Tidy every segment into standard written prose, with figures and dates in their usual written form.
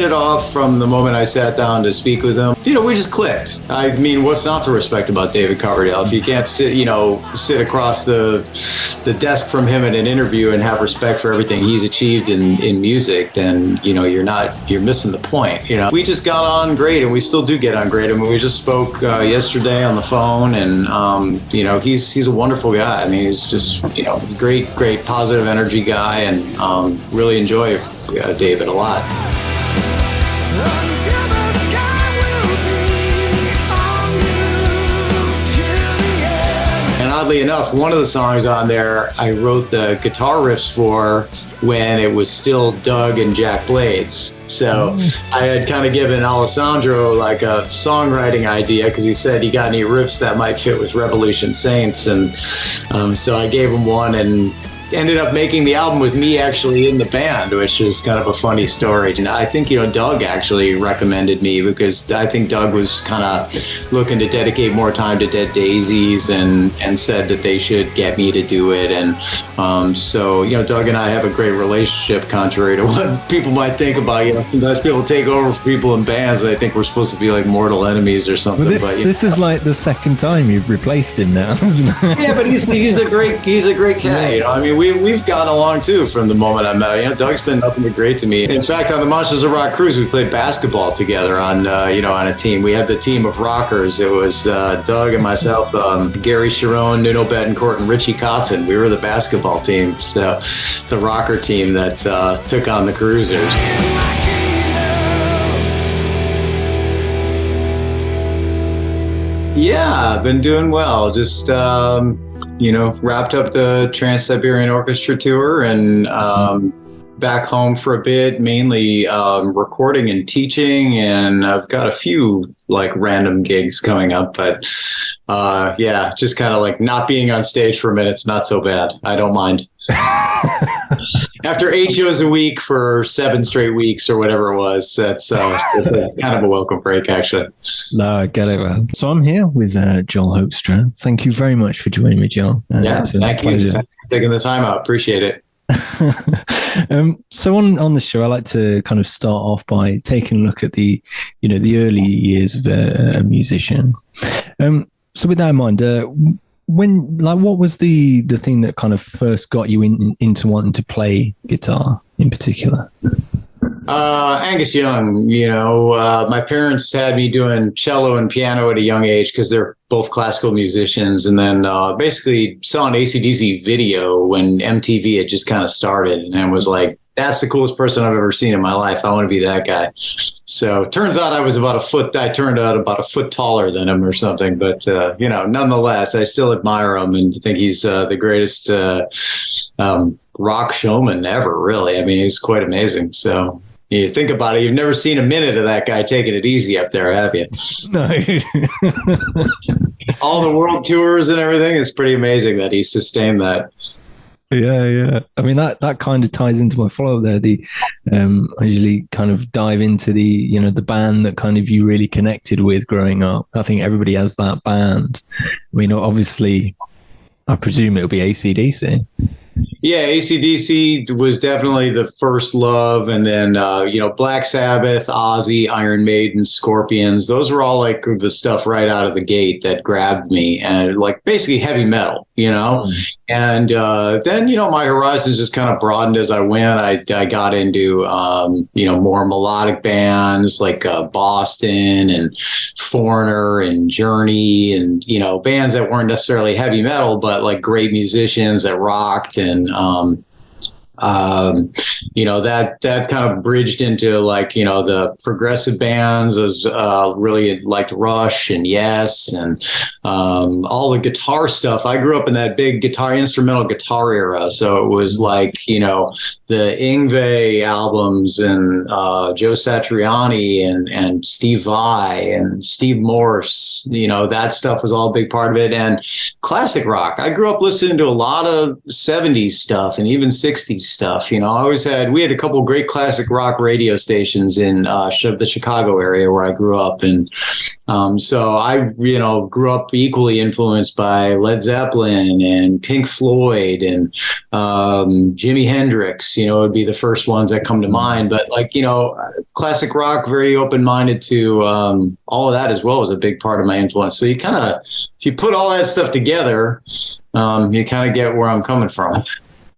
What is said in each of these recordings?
it off from the moment I sat down to speak with him. We just clicked. I mean, what's not to respect about David Coverdale? If you can't sit across the desk from him in an interview and have respect for everything he's achieved in music, then you're missing the point. We just got on great, and we still do get on great. I mean, we just spoke yesterday on the phone, and he's a wonderful guy. I mean, he's just great positive energy guy, and really enjoy David a lot. And oddly enough, one of the songs on there, I wrote the guitar riffs for when it was still Doug and Jack Blades. So I had kind of given Alessandro like a songwriting idea because he said, "You got any riffs that might fit with Revolution Saints?" And so I gave him one, and ended up making the album with me actually in the band, which is kind of a funny story. And I think, Doug actually recommended me because I think Doug was kind of looking to dedicate more time to Dead Daisies and said that they should get me to do it. And so, Doug and I have a great relationship, contrary to what people might think about. Sometimes people take over for people in bands. They think we're supposed to be like mortal enemies or something. Well, this is like the second time you've replaced him now, isn't it? Yeah, but he's a great cat. I mean, we've gotten along too from the moment I met him. Doug's been nothing but great to me. In fact, on the Monsters of Rock cruise, we played basketball together on a team. We had the team of rockers. It was Doug and myself, Gary Sharon, Nuno Betancourt, and Richie Kotzen. We were the basketball team, so the rocker team that took on the cruisers. Yeah, I've been doing well. Just wrapped up the Trans-Siberian Orchestra tour and back home for a bit, mainly recording and teaching. And I've got a few like random gigs coming up, but just kind of like not being on stage for a minute's not so bad. I don't mind. After 8 shows a week for 7 straight weeks or whatever it was, that's kind of a welcome break, actually. No, I get it, man. So I'm here with Joel Hoekstra. Thank you very much for joining me, Joel. Thank you for taking the time out. Appreciate it. So on the show, I like to kind of start off by taking a look at the early years of a musician. So with that in mind, what was the thing that kind of first got you into wanting to play guitar in particular? Angus Young, my parents had me doing cello and piano at a young age because they're both classical musicians. And then basically saw an AC/DC video when MTV had just kind of started and was like, that's the coolest person I've ever seen in my life. I want to be that guy. So turns out I turned out about a foot taller than him or something. But, nonetheless, I still admire him and think he's the greatest rock showman ever, really. I mean, he's quite amazing. So you think about it, you've never seen a minute of that guy taking it easy up there, have you? No. All the world tours and everything, it's pretty amazing that he sustained that. Yeah. I mean, that kind of ties into my follow-up there. I usually kind of dive into the band that kind of you really connected with growing up. I think everybody has that band. I mean, obviously, I presume it'll be AC/DC. Yeah, AC/DC was definitely the first love. And then, Black Sabbath, Ozzy, Iron Maiden, Scorpions. Those were all like the stuff right out of the gate that grabbed me, and like basically heavy metal, And then, my horizons just kind of broadened as I went. I got into, more melodic bands like Boston and Foreigner and Journey and, bands that weren't necessarily heavy metal, but like great musicians that rocked. And that kind of bridged into like, the progressive bands. As really liked Rush and Yes and all the guitar stuff. I grew up in that big instrumental guitar era. So it was like, the Yngwie albums and Joe Satriani and Steve Vai and Steve Morse, that stuff was all a big part of it. And classic rock. I grew up listening to a lot of 70s stuff and even 60s stuff. You know, we had a couple great classic rock radio stations in the Chicago area where I grew up. And so I, you know, grew up equally influenced by Led Zeppelin and Pink Floyd and Jimi Hendrix, you know, would be the first ones that come to mind. But like, you know, classic rock, very open-minded to all of that as well, was a big part of my influence. So you kind of, if you put all that stuff together, you kind of get where I'm coming from.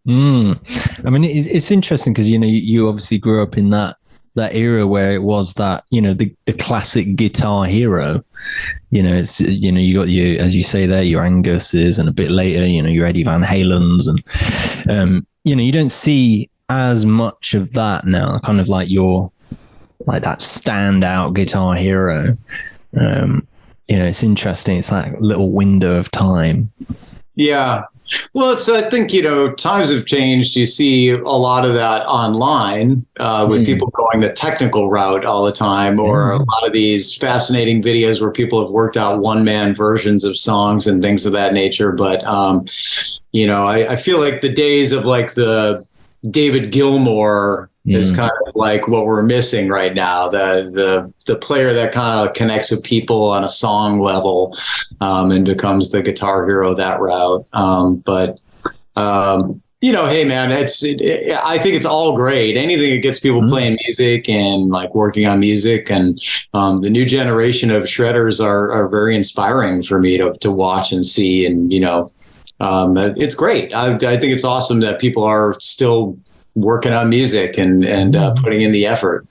I mean, it's interesting because, you know, you obviously grew up in that era where it was that, you know, the classic guitar hero. You know, it's, you know, you got as you say there, your Angus's, and a bit later, you know, your Eddie Van Halen's, and you know, you don't see as much of that now, kind of like that standout guitar hero. You know, it's interesting. It's that little window of time. Yeah. Well, I think, you know, times have changed. You see a lot of that online with people going the technical route all the time, or a lot of these fascinating videos where people have worked out one-man versions of songs and things of that nature. But, you know, I feel like the days of like the David Gilmour is kind of like what we're missing right now. The player that kind of connects with people on a song level, and becomes the guitar hero that route. But you know, hey man, I think it's all great. Anything that gets people playing music and like working on music, and the new generation of shredders are very inspiring for me to watch and see. And, you know, it's great. I think it's awesome that people are still working on music and putting in the effort.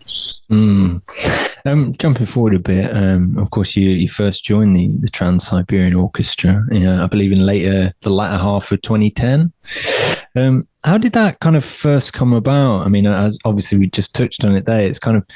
Jumping forward a bit, of course, you first joined the Trans-Siberian Orchestra, I believe in the latter half of 2010. How did that kind of first come about? I mean, as obviously we just touched on it there, it's kind of,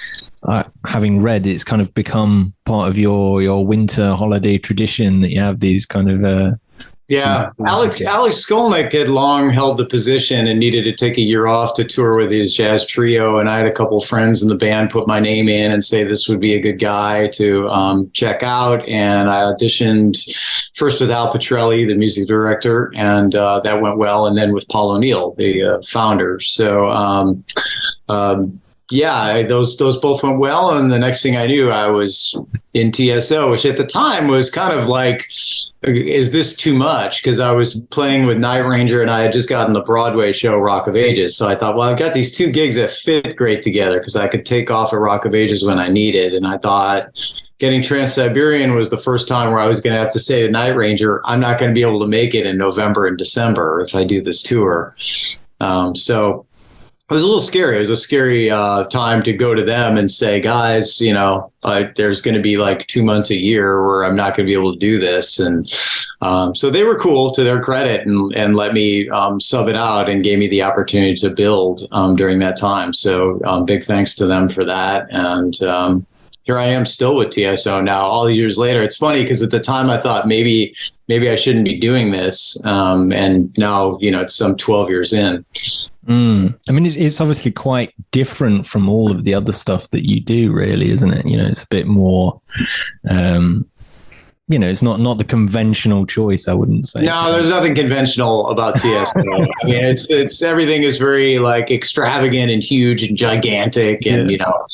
having read, it's kind of become part of your winter holiday tradition that you have these kind of yeah, Alex Skolnick had long held the position and needed to take a year off to tour with his jazz trio. And I had a couple of friends in the band put my name in and say this would be a good guy to check out. And I auditioned first with Al Petrelli, the music director, and that went well. And then with Paul O'Neill, the founder. So yeah, those both went well. And the next thing I knew, I was in TSO, which at the time was kind of like, is this too much? Because I was playing with Night Ranger and I had just gotten the Broadway show Rock of Ages. So I thought, well, I've got these two gigs that fit great together because I could take off at Rock of Ages when I needed. And I thought getting Trans-Siberian was the first time where I was going to have to say to Night Ranger, I'm not going to be able to make it in November and December if I do this tour. So it was a little scary. It was a scary time to go to them and say, guys, you know, there's going to be like 2 months a year where I'm not going to be able to do this. And so they were cool, to their credit, and let me sub it out and gave me the opportunity to build during that time. So big thanks to them for that. And here I am still with TSO now, all these years later. It's funny because at the time I thought maybe I shouldn't be doing this. And now, you know, it's some 12 years in. I mean, it's obviously quite different from all of the other stuff that you do, really, isn't it? You know, it's a bit more, you know, it's not the conventional choice, I wouldn't say. No, there's nothing conventional about TSO. I mean, it's everything is very like extravagant and huge and gigantic, and you know,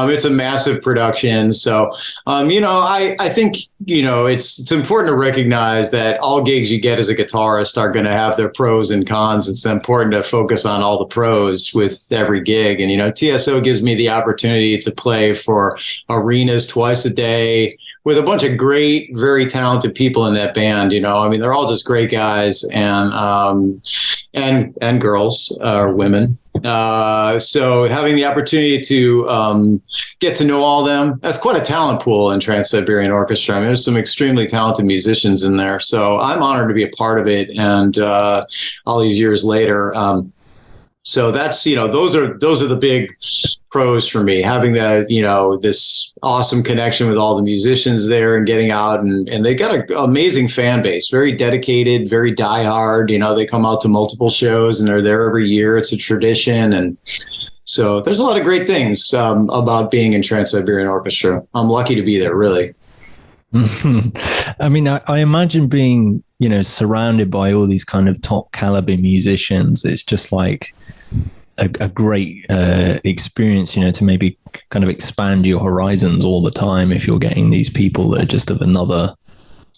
it's a massive production. So, you know, I think, you know, it's important to recognize that all gigs you get as a guitarist are going to have their pros and cons. It's important to focus on all the pros with every gig. And, you know, TSO gives me the opportunity to play for arenas twice a day with a bunch of great, very talented people in that band. You know, I mean, they're all just great guys and girls or women. So having the opportunity to get to know all of them, that's quite a talent pool in Trans-Siberian Orchestra. I mean, there's some extremely talented musicians in there. So I'm honored to be a part of it. And all these years later, so that's, you know, those are the big pros for me, having that, you know, this awesome connection with all the musicians there and getting out, and they got an amazing fan base, very dedicated, very diehard. You know, they come out to multiple shows and they're there every year. It's a tradition. And so there's a lot of great things about being in Trans-Siberian Orchestra. I'm lucky to be there, really. I mean, I imagine being, surrounded by all these kind of top caliber musicians. It's just like a great experience, to maybe kind of expand your horizons all the time if you're getting these people that are just of another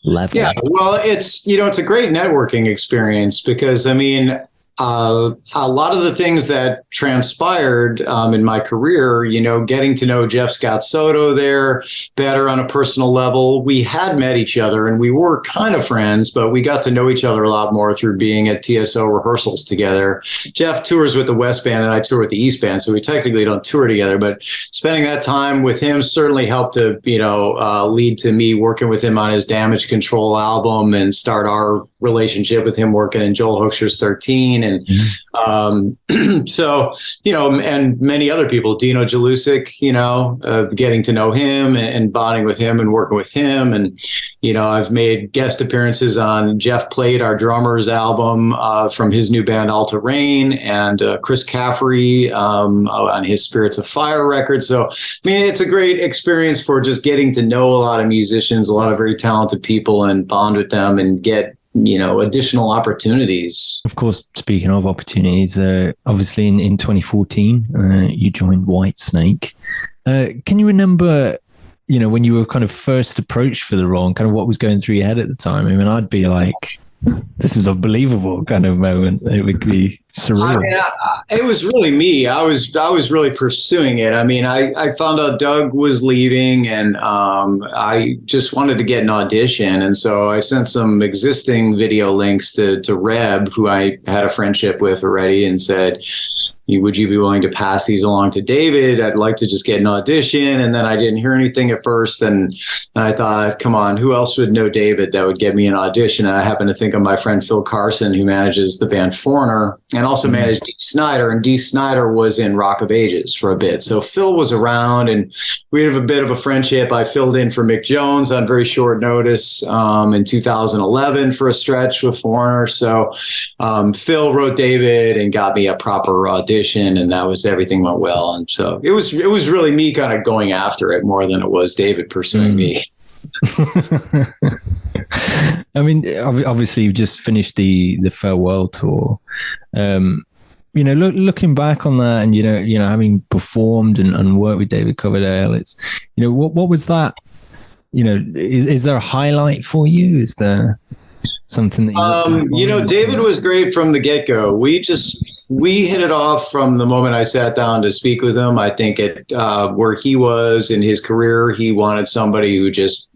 level. Yeah, well, it's a great networking experience because, I mean, a lot of the things that transpired in my career, getting to know Jeff Scott Soto there better on a personal level. We had met each other and we were kind of friends, but we got to know each other a lot more through being at TSO rehearsals together. Jeff tours with the West Band and I tour with the East Band, so we technically don't tour together, but spending that time with him certainly helped to, lead to me working with him on his Damage Control album and start our relationship with him working in Joel Hoekstra's 13. And so, and many other people, Dino Jalusic, getting to know him and bonding with him and working with him. And, I've made guest appearances on Jeff Plate, our drummer's album from his new band, Alta Rain, and Chris Caffrey on his Spirits of Fire record. So, I mean, it's a great experience for just getting to know a lot of musicians, a lot of very talented people and bond with them and get additional opportunities. Of course, speaking of opportunities, obviously in 2014, you joined Whitesnake. Can you remember, when you were kind of first approached for the role and kind of what was going through your head at the time? I mean, I'd be like, this is unbelievable kind of moment. It would be surreal. It was really me. I was really pursuing it. I mean, I found out Doug was leaving and I just wanted to get an audition. And so I sent some existing video links to Reb, who I had a friendship with already, and said, would you be willing to pass these along to David? I'd like to just get an audition. And then I didn't hear anything at first. And I thought, come on, who else would know David that would get me an audition? And I happened to think of my friend Phil Carson, who manages the band Foreigner and also managed Dee Snider. And Dee Snider was in Rock of Ages for a bit. So Phil was around and we had a bit of a friendship. I filled in for Mick Jones on very short notice in 2011 for a stretch with Foreigner. So Phil wrote David and got me a proper audition. And that was, everything went well. And so it was really me kind of going after it more than it was David pursuing me. I mean, obviously you've just finished the farewell tour. Looking back on that and, having performed and worked with David Coverdale, it's, what was that? Is there a highlight for you? Is there something that David was great from the get-go. We hit it off from the moment I sat down to speak with him. I think at where he was in his career, he wanted somebody who just,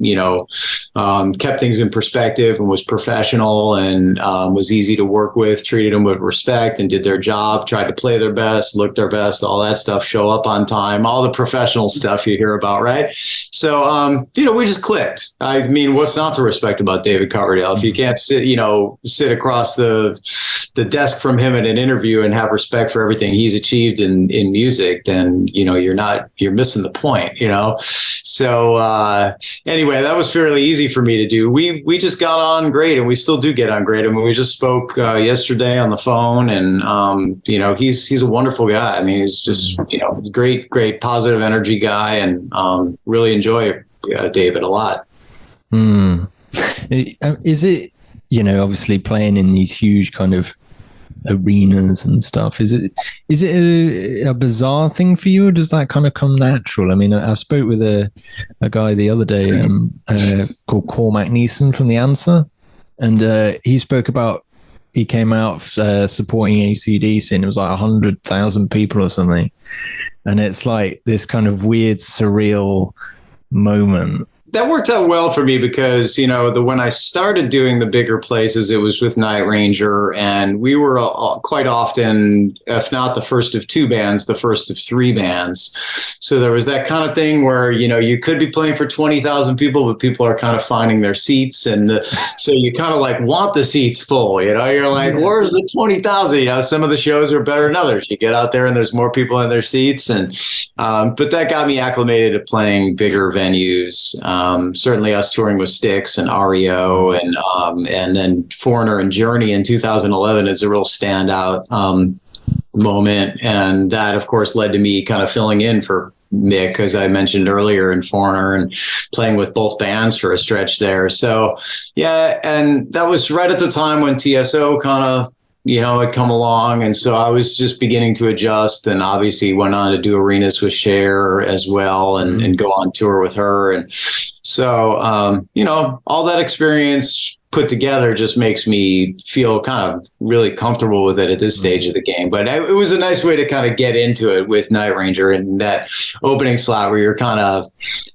kept things in perspective and was professional and was easy to work with, treated them with respect and did their job, tried to play their best, look their best, all that stuff, show up on time, all the professional stuff you hear about, right? So, we just clicked. I mean, what's not to respect about David Coverdale? If you can't sit across the desk from him in an interview and have respect for everything he's achieved in music, then, you're missing the point, So anyway, that was fairly easy for me to do. We just got on great and we still do get on great. I mean, we just spoke yesterday on the phone and, he's a wonderful guy. I mean, he's just, great positive energy guy and really enjoy David a lot. Is it, obviously playing in these huge kind of arenas and stuff, is it a bizarre thing for you, or does that kind of come natural? I mean, I spoke with a guy the other day called Cormac Neeson from The Answer, and he spoke about, he came out supporting AC/DC and it was like 100,000 people or something, and it's like this kind of weird surreal moment. That worked out well for me because, when I started doing the bigger places, it was with Night Ranger, and we were quite often, if not the first of two bands, the first of three bands. So there was that kind of thing where, you could be playing for 20,000 people, but people are kind of finding their seats. And so you kind of like want the seats full, you're like, where's the 20,000? Some of the shows are better than others. You get out there and there's more people in their seats. And, but that got me acclimated to playing bigger venues. Certainly us touring with Styx and REO and then Foreigner and Journey in 2011 is a real standout moment. And that, of course, led to me kind of filling in for Mick, as I mentioned earlier, in Foreigner, and playing with both bands for a stretch there. So, yeah, and that was right at the time when TSO kind of, had come along. And so I was just beginning to adjust, and obviously went on to do arenas with Cher as well, and go on tour with her. And so, all that experience put together just makes me feel kind of really comfortable with it at this stage of the game. But it was a nice way to kind of get into it with Night Ranger, and that opening slot where you're kind of,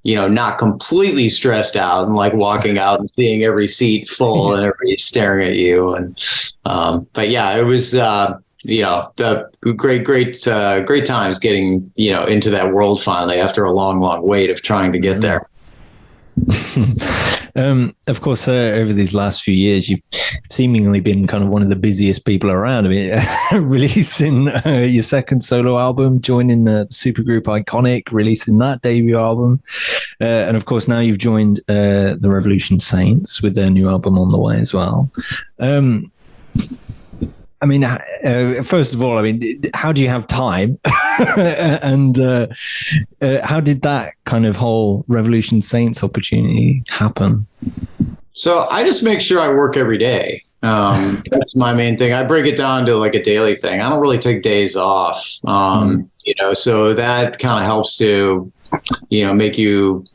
not completely stressed out and like walking out and seeing every seat full and everybody staring at you. And, but yeah, it was, the great times getting, into that world finally after a long, long wait of trying to get there. Of course, over these last few years, you've seemingly been kind of one of the busiest people around. I mean, releasing your second solo album, joining the supergroup Iconic, releasing that debut album. And of course, now you've joined the Revolution Saints with their new album on the way as well. I mean, first of all, how do you have time? And how did that kind of whole Revolution Saints opportunity happen? So I just make sure I work every day. That's my main thing. I break it down to like a daily thing. I don't really take days off, so that kind of helps to, make you,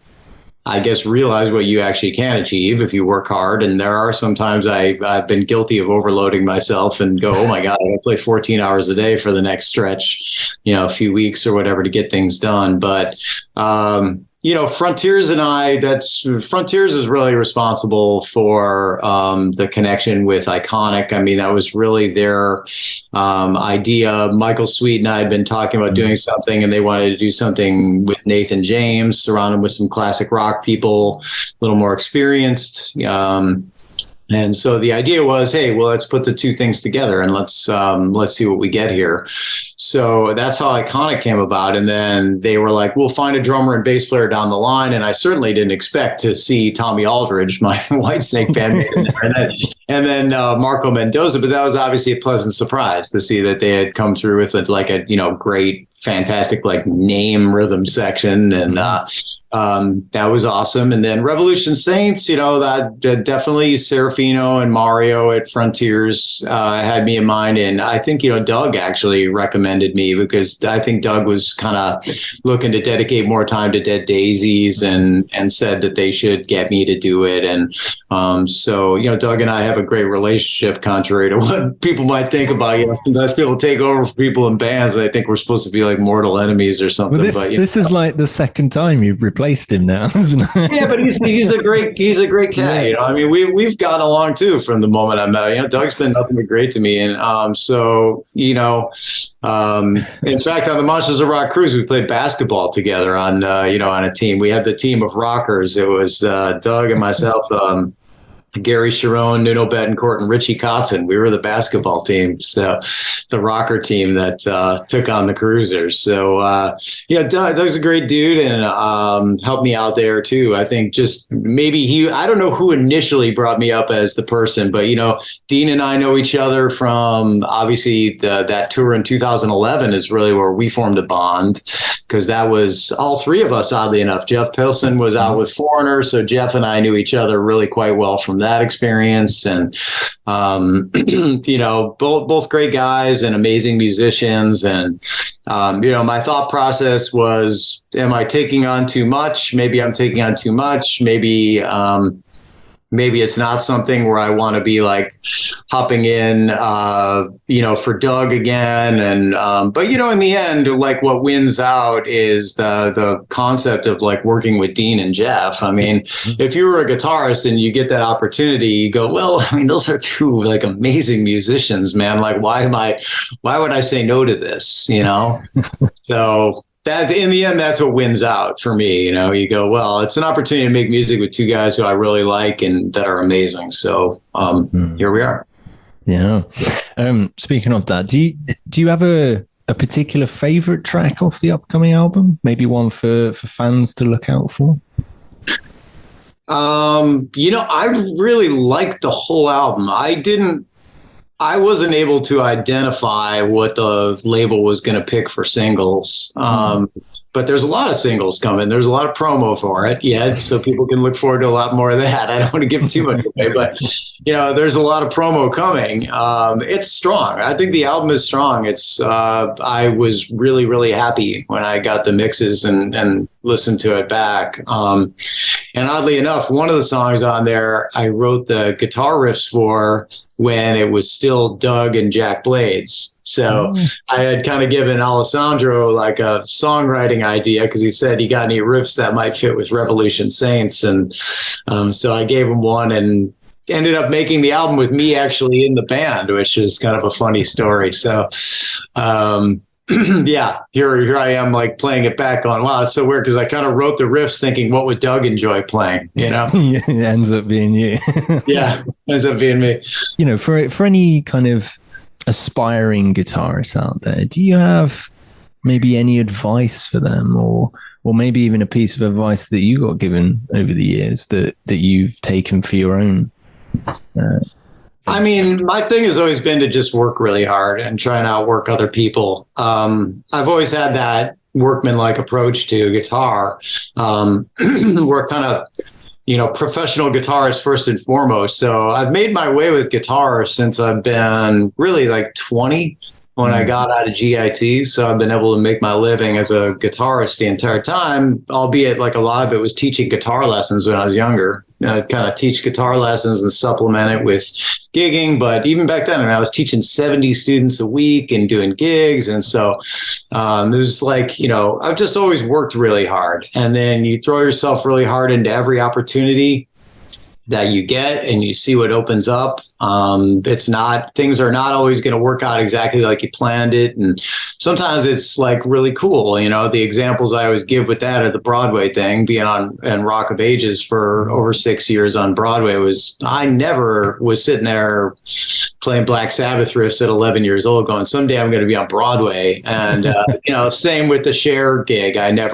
I guess, realize what you actually can achieve if you work hard. And there are sometimes I've been guilty of overloading myself and go, oh my God, I got to play 14 hours a day for the next stretch, a few weeks or whatever to get things done. But, Frontiers Frontiers is really responsible for the connection with Iconic. I mean, that was really their idea. Michael Sweet and I had been talking about doing something, and they wanted to do something with Nathan James, surround him with some classic rock people, a little more experienced. And so the idea was, hey, well, let's put the two things together and let's see what we get here. So that's how Iconic came about. And then they were like, we'll find a drummer and bass player down the line. And I certainly didn't expect to see Tommy Aldrich, my Whitesnake bandmate, in there. And then Marco Mendoza. But that was obviously a pleasant surprise to see that they had come through with a great, fantastic name rhythm section. And that was awesome. And then Revolution Saints, that definitely Serafino and Mario at Frontiers had me in mind. And I think, Doug actually recommended me, because I think Doug was kind of looking to dedicate more time to Dead Daisies, and said that they should get me to do it. And so, Doug and I have a great relationship, contrary to what people might think about. Sometimes people take over for people in bands, and I think we're supposed to be like mortal enemies or something. Well, this is like the second time you've replaced him now, isn't it? Yeah, but he's a great cat. Yeah. We've gotten along too from the moment I met him. Doug's been nothing but great to me, and in fact, on the Monsters of Rock cruise, we played basketball together on a team. We had the team of rockers. It was Doug and myself. Gary Sharon, Nuno Betancourt, and Richie Cotton. We were the basketball team, so the rocker team that took on the Cruisers. So Doug's a great dude, and helped me out there too. I think just maybe I don't know who initially brought me up as the person, but Dean and I know each other from obviously that tour in 2011 is really where we formed a bond, because that was all three of us, oddly enough. Jeff Pilson was out with Foreigner, so Jeff and I knew each other really quite well from that experience. And both great guys and amazing musicians. And my thought process was, am I taking on too much? Maybe I'm taking on too much. Maybe it's not something where I want to be like hopping in, for Doug again. And, but in the end, like what wins out is the concept of like working with Dean and Jeff. I mean, if you were a guitarist and you get that opportunity, you go, well, those are two like amazing musicians, man. Like, why would I say no to this? So that in the end, that's what wins out for me. You go, well, it's an opportunity to make music with two guys who I really like and that are amazing. So here we are. Yeah. Speaking of that, do you have a particular favorite track off the upcoming album? Maybe one for fans to look out for? I really liked the whole album. I wasn't able to identify what the label was going to pick for singles. But there's a lot of singles coming. There's a lot of promo for it yet, so people can look forward to a lot more of that. I don't want to give too much away, but there's a lot of promo coming. It's strong. I think the album is strong. I was really, really happy when I got the mixes and listened to it back. And oddly enough, one of the songs on there, I wrote the guitar riffs for when it was still Doug and Jack Blades. So I had kind of given Alessandro like a songwriting idea because he said, "You got any riffs that might fit with Revolution Saints?" And so I gave him one and ended up making the album with me actually in the band, which is kind of a funny story. So yeah, here I am like playing it back on. Wow, it's so weird because I kind of wrote the riffs thinking, what would Doug enjoy playing? It ends up being you. Yeah, ends up being me. For any kind of aspiring guitarists out there, do you have maybe any advice for them, or maybe even a piece of advice that you got given over the years that you've taken for your own? I mean, my thing has always been to just work really hard and try and outwork other people. I've always had that workmanlike approach to guitar. We're kind of, professional guitarists first and foremost. So I've made my way with guitar since I've been really like 20 when I got out of GIT. So I've been able to make my living as a guitarist the entire time, albeit like a lot of it was teaching guitar lessons when I was younger. Kind of teach guitar lessons and supplement it with gigging. But even back then, I was teaching 70 students a week and doing gigs. And so it was like, I've just always worked really hard. And then you throw yourself really hard into every opportunity that you get and you see what opens up. Things are not always going to work out exactly like you planned it. And sometimes it's like really cool. The examples I always give with that are the Broadway thing, being on and Rock of Ages for over 6 years on Broadway I never was sitting there playing Black Sabbath riffs at 11 years old going, someday I'm going to be on Broadway. And, same with the Cher gig. That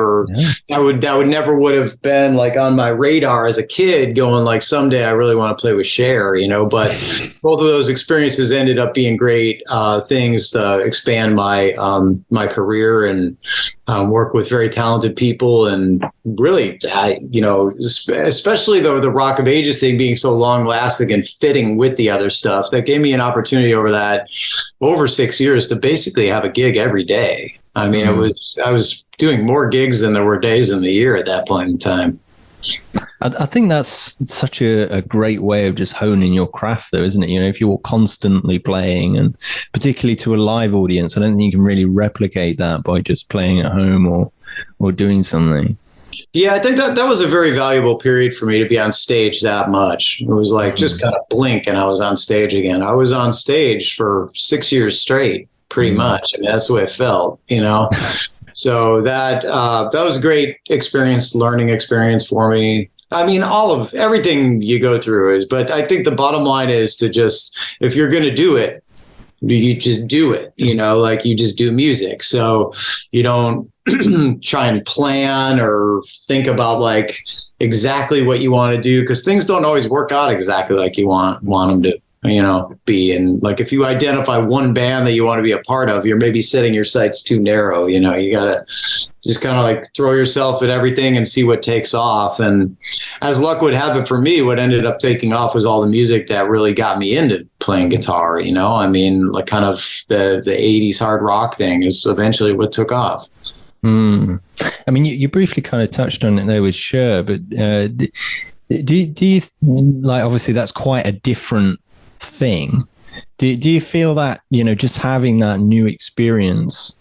would never would have been like on my radar as a kid going like, someday I really want to play with Cher, but both of those experiences ended up being great things to expand my career and work with very talented people. And really, especially the Rock of Ages thing being so long lasting and fitting with the other stuff, that gave me an opportunity over 6 years to basically have a gig every day. I mean, I was doing more gigs than there were days in the year at that point in time. I think that's such a great way of just honing your craft, though, isn't it? If you're constantly playing, and particularly to a live audience, I don't think you can really replicate that by just playing at home or doing something. Yeah, I think that was a very valuable period for me to be on stage that much. It was like just kind of blink and I was on stage again. I was on stage for 6 years straight, pretty much. I mean, that's the way it felt, So that was a great learning experience for me. I mean, everything you go through but I think the bottom line is to just, if you're going to do it, you just do it, like you just do music. So you don't try and plan or think about like exactly what you want to do, because things don't always work out exactly like you want them to. Be. And like, if you identify one band that you want to be a part of, you're maybe setting your sights too narrow. You got to just kind of like throw yourself at everything and see what takes off. And as luck would have it for me, what ended up taking off was all the music that really got me into playing guitar. I mean, like kind of the 80s hard rock thing is eventually what took off. I mean, you briefly kind of touched on it there with Cher, but do you like, obviously that's quite a different thing. Do you feel that, just having that new experience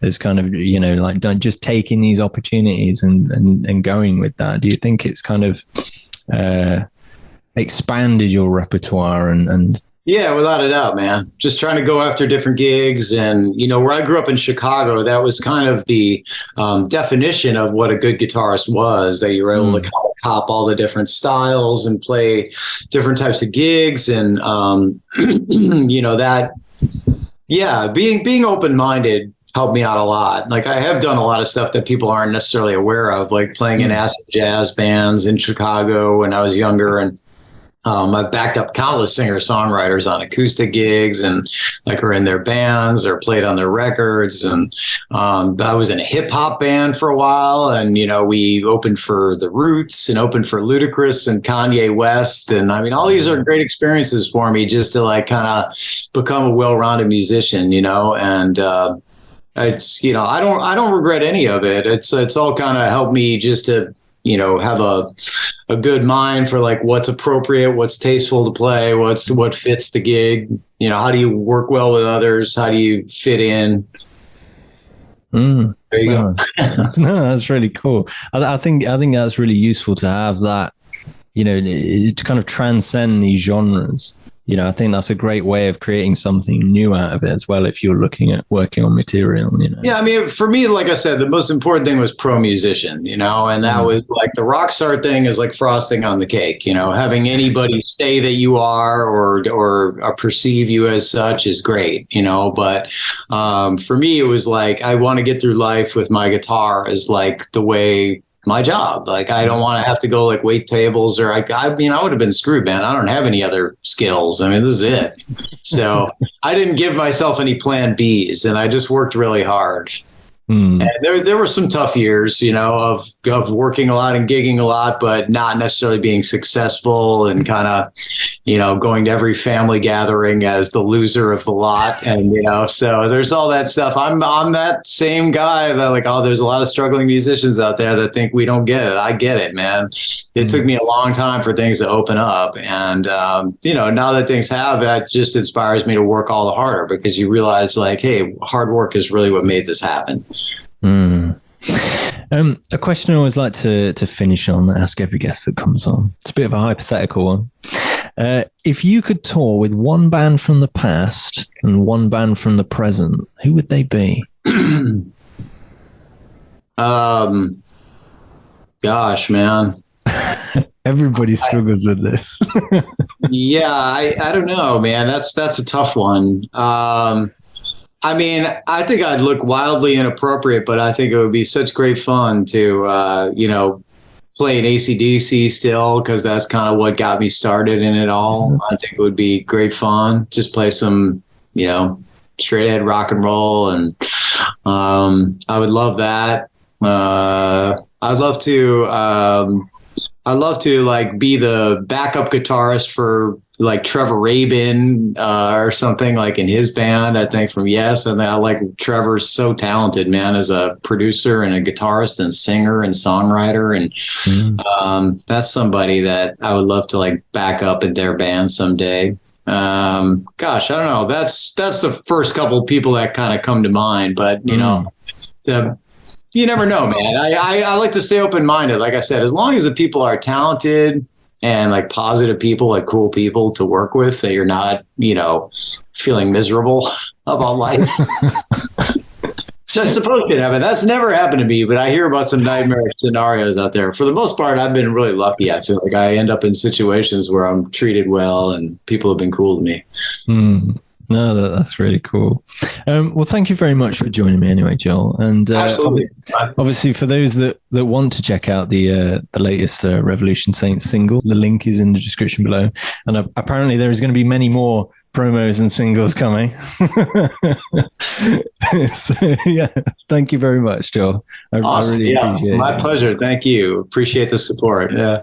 is kind of, like just taking these opportunities and going with that, do you think it's kind of expanded your repertoire and Yeah, without a doubt, man. Just trying to go after different gigs. And, where I grew up in Chicago, that was kind of the definition of what a good guitarist was, that you were able to kind of cop all the different styles and play different types of gigs. And, being open-minded helped me out a lot. Like, I have done a lot of stuff that people aren't necessarily aware of, like playing in acid jazz bands in Chicago when I was younger. And I've backed up countless singer-songwriters on acoustic gigs and like are in their bands or played on their records. And I was in a hip hop band for a while, and we opened for The Roots and opened for Ludacris and Kanye West. And I mean, all these are great experiences for me just to like kind of become a well-rounded musician, and it's I don't regret any of it. It's all kind of helped me just to have a good mind for like what's appropriate, what's tasteful to play, what fits the gig. How do you work well with others? How do you fit in? There you go. That's really cool. I think that's really useful to have that, to kind of transcend these genres. I think that's a great way of creating something new out of it as well, if you're looking at working on material, Yeah, I mean, for me, like I said, the most important thing was pro musician, and that was like the rock star thing is like frosting on the cake, having anybody say that you are or perceive you as such is great, but for me, it was like, I want to get through life with my guitar as like the way my job. Like, I don't want to have to go like wait tables or I would have been screwed, man. I don't have any other skills. I mean, this is it. So I didn't give myself any plan Bs, and I just worked really hard. And there were some tough years, of working a lot and gigging a lot, but not necessarily being successful and kind of, going to every family gathering as the loser of the lot. And, so there's all that stuff. I'm that same guy that like, oh, there's a lot of struggling musicians out there that think we don't get it. I get it, man. It took me a long time for things to open up. And, now that things have, that just inspires me to work all the harder, because you realize like, hey, hard work is really what made this happen. A question I always like to finish on, ask every guest that comes on. It's a bit of a hypothetical one. If you could tour with one band from the past and one band from the present, who would they be? Gosh, man. Everybody struggles with this. Yeah, I don't know, man. That's a tough one. I mean, I think I'd look wildly inappropriate, but I think it would be such great fun to, play an AC/DC still, because that's kind of what got me started in it all. I think it would be great fun. Just play some, straight ahead rock and roll, and I would love that. I'd love to like be the backup guitarist for like Trevor Rabin or something like in his band, I think, from Yes. And I like Trevor's so talented, man, as a producer and a guitarist and singer and songwriter. And that's somebody that I would love to like back up in their band someday. Gosh, I don't know. That's the first couple of people that kind of come to mind, but you never know, man. I like to stay open-minded. Like I said, as long as the people are talented and like positive people, like cool people to work with, that you're not, feeling miserable about life. It's supposed to happen. That's never happened to me, but I hear about some nightmare scenarios out there. For the most part, I've been really lucky. I feel like I end up in situations where I'm treated well and people have been cool to me. No, that's really cool. Well, thank you very much for joining me anyway, Joel. And obviously, for those that want to check out the latest Revolution Saints single, the link is in the description below. And apparently there is going to be many more promos and singles coming. So, yeah, thank you very much, Joel. Awesome. I really appreciate it. My pleasure. Thank you. Appreciate the support. Yeah.